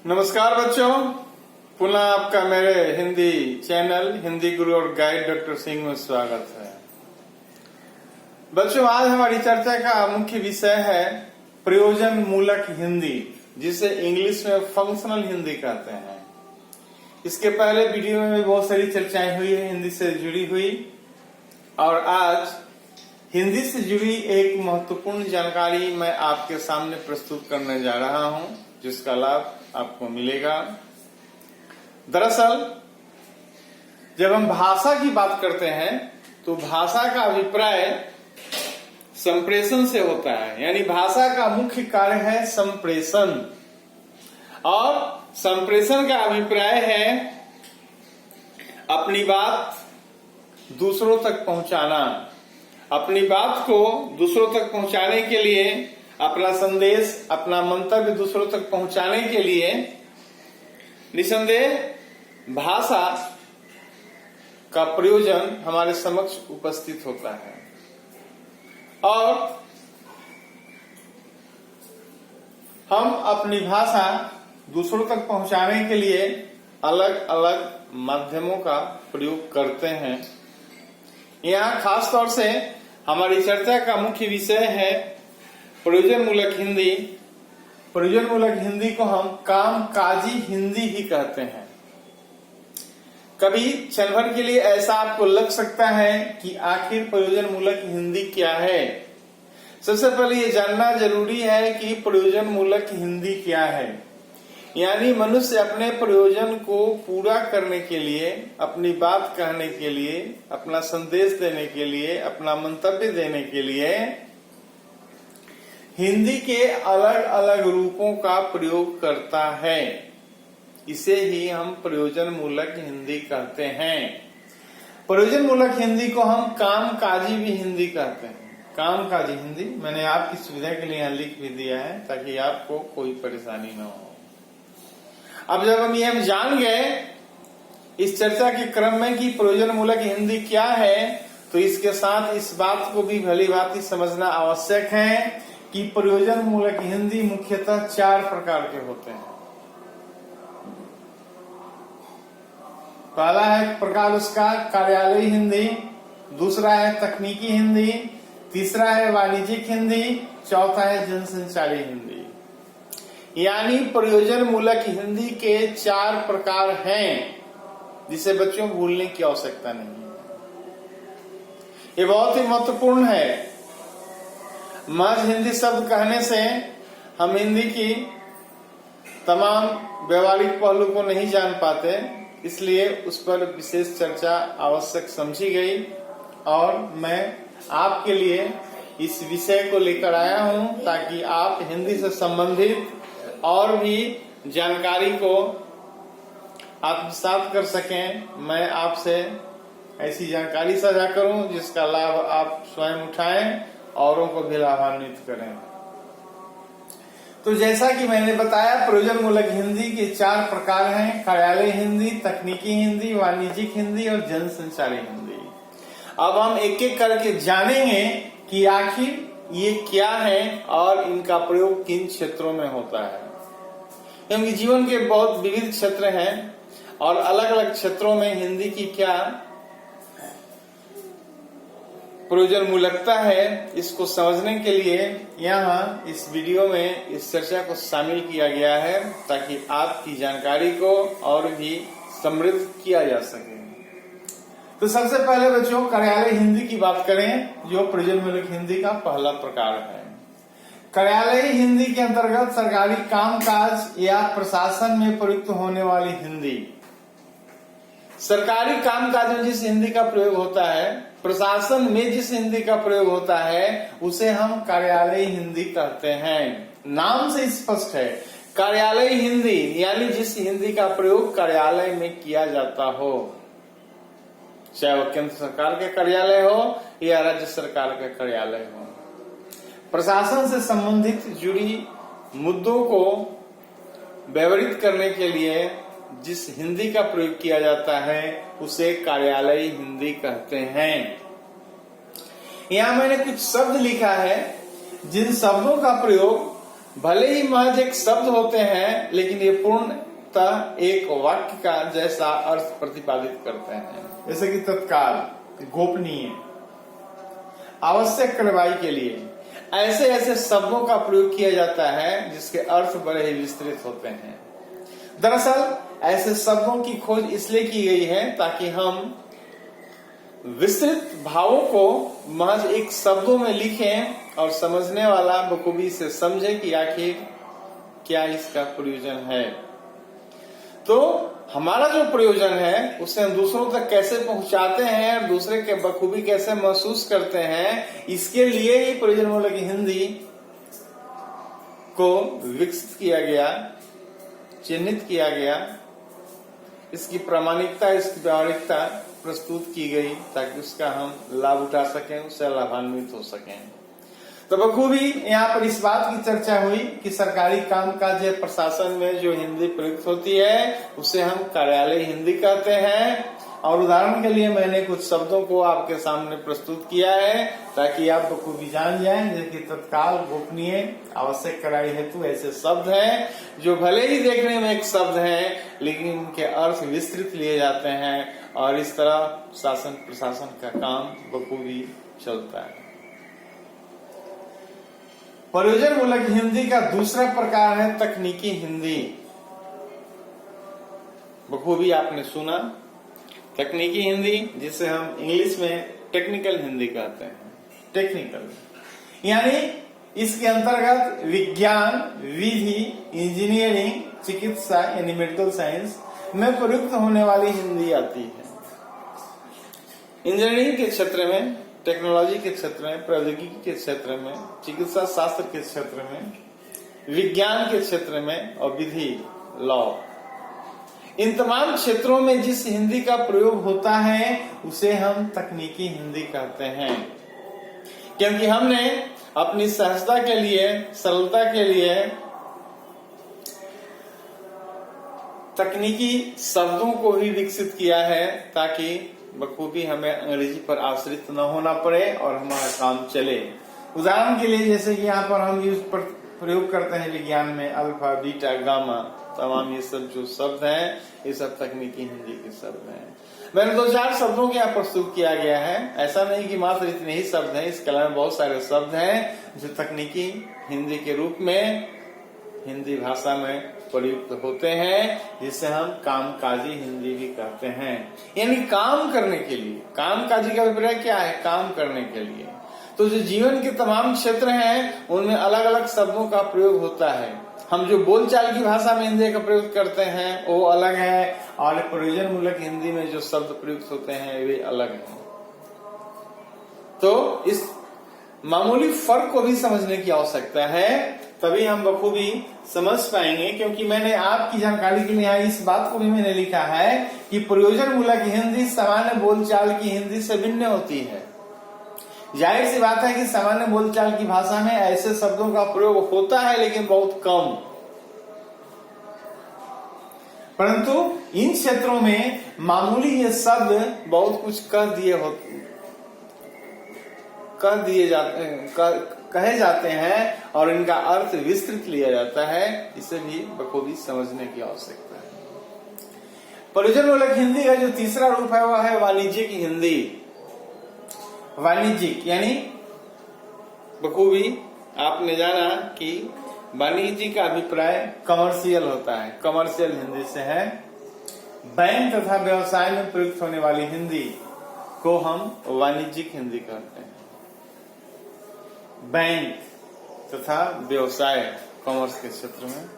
नमस्कार बच्चों, पुनः आपका मेरे हिंदी चैनल हिंदी गुरु और गाइड डॉक्टर सिंह में स्वागत है। बच्चों, आज हमारी चर्चा का मुख्य विषय है प्रयोजन मूलक हिंदी, जिसे इंग्लिश में फंक्शनल हिंदी कहते हैं। इसके पहले वीडियो में भी बहुत सारी चर्चाएं हुई है हिंदी से जुड़ी हुई, और आज हिंदी से जुड़ी एक महत्वपूर्ण जानकारी मैं आपके सामने प्रस्तुत करने जा रहा हूं, जिसका लाभ आपको मिलेगा। दरअसल जब हम भाषा की बात करते हैं तो भाषा का अभिप्राय संप्रेषण से होता है, यानी भाषा का मुख्य कार्य है संप्रेषण, और संप्रेषण का अभिप्राय है अपनी बात दूसरों तक पहुंचाना। अपनी बात को दूसरों तक पहुंचाने के लिए, अपना संदेश, अपना मंतव्य दूसरों तक पहुंचाने के लिए निसंदेह भाषा का प्रयोजन हमारे समक्ष उपस्थित होता है। और हम अपनी भाषा दूसरों तक पहुंचाने के लिए अलग अलग माध्यमों का प्रयोग करते हैं। यहाँ खास तौर से हमारी चर्चा का मुख्य विषय है प्रयोजन मूलक हिंदी। प्रयोजन मूलक हिंदी को हम कामकाजी हिंदी ही कहते हैं। कभी क्षण भर के लिए ऐसा आपको लग सकता है कि आखिर प्रयोजन मूलक हिंदी क्या है। सबसे पहले ये जानना जरूरी है कि प्रयोजन मूलक हिंदी क्या है। यानी मनुष्य अपने प्रयोजन को पूरा करने के लिए, अपनी बात कहने के लिए, अपना संदेश देने के लिए, अपना मंतव्य देने के लिए हिंदी के अलग अलग रूपों का प्रयोग करता है। इसे ही हम प्रयोजन मूलक हिंदी कहते हैं। प्रयोजन मूलक हिंदी को हम कामकाजी भी हिंदी कहते हैं। कामकाजी हिंदी मैंने आपकी सुविधा के लिए यहाँ लिख भी दिया है, ताकि आपको कोई परेशानी न हो। अब जब हम ये जान गए इस चर्चा के क्रम में कि प्रयोजन मूलक हिंदी क्या है, तो इसके साथ इस बात को भी भली भांति समझना आवश्यक है कि प्रयोजन मूलक हिंदी मुख्यतः 4 प्रकार के होते हैं। पहला है प्रकार उसका कार्यालयी हिंदी, दूसरा है तकनीकी हिंदी, तीसरा है वाणिज्यिक हिंदी, चौथा है जनसंचारी हिंदी। यानी प्रयोजन मूलक हिंदी के 4 प्रकार हैं, जिसे बच्चों भूलने की आवश्यकता नहीं है। ये बहुत ही महत्वपूर्ण है। महज हिंदी शब्द कहने से हम हिंदी की तमाम व्यवहारिक पहलू को नहीं जान पाते, इसलिए उस पर विशेष चर्चा आवश्यक समझी गई, और मैं आपके लिए इस विषय को लेकर आया हूं ताकि आप हिंदी से संबंधित और भी जानकारी को आत्मसात कर सकें। मैं आपसे ऐसी जानकारी साझा करूं जिसका लाभ आप स्वयं उठाएं, औरों को भी लाभान्वित करें। तो जैसा कि मैंने बताया, प्रयोजन मूलक हिंदी के 4 प्रकार हैं: कार्यालय हिंदी, तकनीकी हिंदी, वाणिज्यिक हिंदी और जनसंचारी हिंदी। अब हम एक एक करके जानेंगे कि आखिर ये क्या है और इनका प्रयोग किन क्षेत्रों में होता है। क्योंकि जीवन के बहुत विविध क्षेत्र हैं और अलग अलग क्षेत्रों में हिंदी की क्या प्रयोजन मूलकता है, इसको समझने के लिए यहाँ इस वीडियो में इस चर्चा को शामिल किया गया है, ताकि आपकी जानकारी को और भी समृद्ध किया जा सके। तो सबसे पहले बच्चों कार्यालय हिंदी की बात करें, जो प्रयोजन मूलक हिंदी का पहला प्रकार है। कार्यालय हिंदी के अंतर्गत सरकारी कामकाज या प्रशासन में प्रयुक्त होने वाली हिंदी। सरकारी कामकाज में जिस हिंदी का प्रयोग होता है, प्रशासन में जिस हिंदी का प्रयोग होता है, उसे हम कार्यालय हिंदी कहते हैं। नाम से स्पष्ट है, कार्यालय हिंदी यानी जिस हिंदी का प्रयोग कार्यालय में किया जाता हो, चाहे वो केंद्र सरकार के कार्यालय हो या राज्य सरकार के कार्यालय हो। प्रशासन से संबंधित जुड़ी मुद्दों को व्यवहारित करने के लिए जिस हिंदी का प्रयोग किया जाता है, उसे कार्यालयी हिंदी कहते हैं। यहाँ मैंने कुछ शब्द लिखा है, जिन शब्दों का प्रयोग भले ही महज एक शब्द होते हैं, लेकिन ये पूर्णतः एक वाक्य का जैसा अर्थ प्रतिपादित करते हैं। जैसे कि तत्काल, गोपनीय, आवश्यक कार्रवाई के लिए ऐसे ऐसे शब्दों का प्रयोग किया जाता है जिसके अर्थ बड़े ही विस्तृत होते हैं। दरअसल ऐसे शब्दों की खोज इसलिए की गई है ताकि हम विस्तृत भावों को महज एक शब्दों में लिखें और समझने वाला बखूबी से समझे कि आखिर क्या इसका प्रयोजन है। तो हमारा जो प्रयोजन है उसे हम दूसरों तक कैसे पहुंचाते हैं और दूसरे के बखूबी कैसे महसूस करते हैं, इसके लिए ही प्रयोजन मूलक हिंदी को विकसित किया गया, चिन्हित किया गया, इसकी प्रामाणिकता, इसकी व्यावहारिकता प्रस्तुत की गई ताकि उसका हम लाभ उठा सकें, उससे लाभान्वित हो सकें। तो बखूबी यहाँ पर इस बात की चर्चा हुई कि सरकारी कामकाज या प्रशासन में जो हिंदी प्रयुक्त होती है उसे हम कार्यालय हिंदी कहते हैं। और उदाहरण के लिए मैंने कुछ शब्दों को आपके सामने प्रस्तुत किया है ताकि आप बखूबी जान जाएं, जैसे कि तत्काल, गोपनीय, आवश्यक कार्रवाई हेतु ऐसे शब्द हैं जो भले ही देखने में एक शब्द हैं लेकिन उनके अर्थ विस्तृत लिए जाते हैं और इस तरह शासन प्रशासन का काम बखूबी चलता है। प्रयोजन मूलक हिंदी का दूसरा प्रकार है तकनीकी हिंदी। बखूबी आपने सुना, तकनीकी हिंदी जिसे हम इंग्लिश में टेक्निकल हिंदी कहते हैं। टेक्निकल यानी इसके अंतर्गत विज्ञान, विधि, इंजीनियरिंग, चिकित्सा यानी मेडिकल साइंस में प्रयुक्त होने वाली हिंदी आती है। इंजीनियरिंग के क्षेत्र में, टेक्नोलॉजी के क्षेत्र में, प्रौद्योगिकी के क्षेत्र में, चिकित्सा शास्त्र के क्षेत्र में, विज्ञान के क्षेत्र में और विधि, लॉ, इन तमाम क्षेत्रों में जिस हिंदी का प्रयोग होता है उसे हम तकनीकी हिंदी कहते हैं। क्योंकि हमने अपनी सहजता के लिए, सरलता के लिए तकनीकी शब्दों को ही विकसित किया है ताकि बखूबी हमें अंग्रेजी पर आश्रित न होना पड़े और हमारा काम चले। उदाहरण के लिए जैसे कि यहाँ पर हम प्रयोग करते हैं विज्ञान में अल्फा, बीटा, गामा, तमाम ये सब जो शब्द हैं ये सब तकनीकी हिंदी के शब्द हैं। मैंने 2-4 शब्दों के यहाँ प्रस्तुत किया गया है। ऐसा नहीं कि मात्र इतने ही शब्द हैं, इसके अलावा बहुत सारे शब्द हैं जो तकनीकी हिंदी के रूप में हिंदी भाषा में प्रयुक्त होते हैं, जिसे हम कामकाजी हिंदी भी कहते हैं। यानी काम करने के लिए, कामकाजी का अभिप्राय क्या है? काम करने के लिए। तो जो जीवन के तमाम क्षेत्र हैं उनमें अलग अलग शब्दों का प्रयोग होता है। हम जो बोलचाल की भाषा में हिंदी का प्रयोग करते हैं वो अलग है और प्रयोजन मूलक हिंदी में जो शब्द प्रयुक्त होते हैं वे अलग हैं। तो इस मामूली फर्क को भी समझने की आवश्यकता है, तभी हम बखूबी समझ पाएंगे। क्योंकि मैंने आपकी जानकारी के लिए यहाँ इस बात को भी मैंने लिखा है कि प्रयोजन मूलक हिंदी सामान्य बोलचाल की हिंदी से भिन्न होती है। जाहिर सी बात है कि सामान्य बोलचाल की भाषा में ऐसे शब्दों का प्रयोग होता है लेकिन बहुत कम, परंतु इन क्षेत्रों में मामूली ये शब्द बहुत कुछ कहे जाते हैं और इनका अर्थ विस्तृत लिया जाता है। इसे भी बखूबी समझने की आवश्यकता है। प्रयोजन मूलक हिंदी का जो तीसरा रूप है वह है वाणिज्यिक हिंदी। वाणिज्यिक यानी बखूबी आपने जाना कि वाणिज्य का अभिप्राय कमर्शियल होता है। कमर्शियल हिंदी से है। बैंक तथा व्यवसाय में प्रयुक्त होने वाली हिंदी को हम वाणिज्यिक हिंदी कहते हैं। बैंक तथा व्यवसाय, कॉमर्स के क्षेत्र में,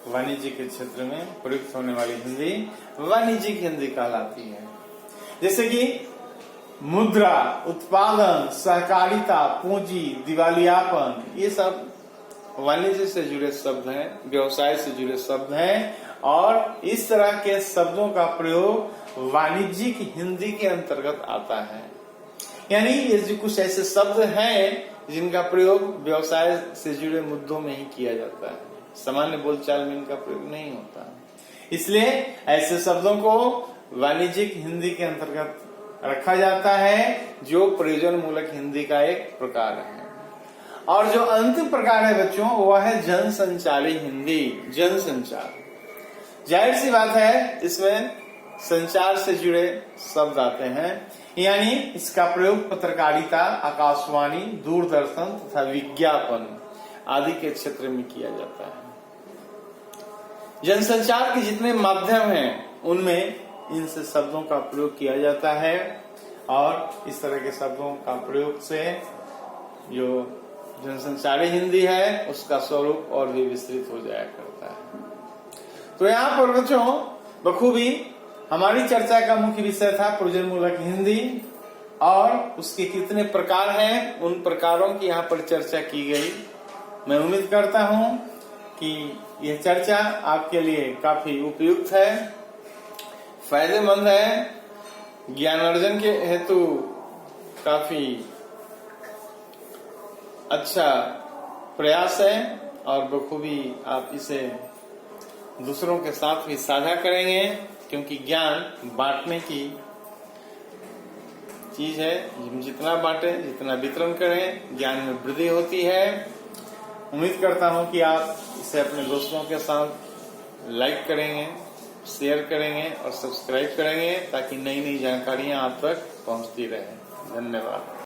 वाणिज्य के क्षेत्र में प्रयुक्त होने वाली हिंदी वाणिज्यिक हिंदी कहलाती है। जैसे कि मुद्रा, उत्पादन, सहकारिता, पूंजी, दिवालियापन, ये सब वाणिज्य से जुड़े शब्द हैं, व्यवसाय से जुड़े शब्द हैं और इस तरह के शब्दों का प्रयोग वाणिज्यिक हिंदी के अंतर्गत आता है। यानी ये जो कुछ ऐसे शब्द हैं जिनका प्रयोग व्यवसाय से जुड़े मुद्दों में ही किया जाता है, सामान्य बोलचाल में इनका प्रयोग नहीं होता। इसलिए ऐसे शब्दों को वाणिज्यिक हिंदी के अंतर्गत रखा जाता है जो प्रयोजन मूलक हिंदी का एक प्रकार है। और जो अंतिम प्रकार है बच्चों वह है जनसंचारी हिंदी। जनसंचार, जाहिर सी बात है इसमें संचार से जुड़े शब्द आते हैं, यानी इसका प्रयोग पत्रकारिता, आकाशवाणी, दूरदर्शन तथा विज्ञापन आदि के क्षेत्र में किया जाता है। जनसंचार के जितने माध्यम हैं उनमें इन से शब्दों का प्रयोग किया जाता है और इस तरह के शब्दों का प्रयोग से जो जनसंचारी हिंदी है उसका स्वरूप और भी विस्तृत हो जाया करता है। तो यहाँ पर बच्चों बखूबी हमारी चर्चा का मुख्य विषय था प्रयोजनमूलक हिंदी और उसके कितने प्रकार हैं, उन प्रकारों की यहाँ पर चर्चा की गई। मैं उम्मीद करता हूँ कि यह चर्चा आपके लिए काफी उपयुक्त है, फायदेमंद है, ज्ञान अर्जन के हेतु काफी अच्छा प्रयास है और बखूबी आप इसे दूसरों के साथ भी साझा करेंगे, क्योंकि ज्ञान बांटने की चीज है। जितना बांटें, जितना वितरण करें, ज्ञान में वृद्धि होती है। उम्मीद करता हूं कि आप इसे अपने दोस्तों के साथ लाइक करेंगे, शेयर करेंगे और सब्सक्राइब करेंगे ताकि नई नई जानकारियां आप तक पहुंचती रहें। धन्यवाद।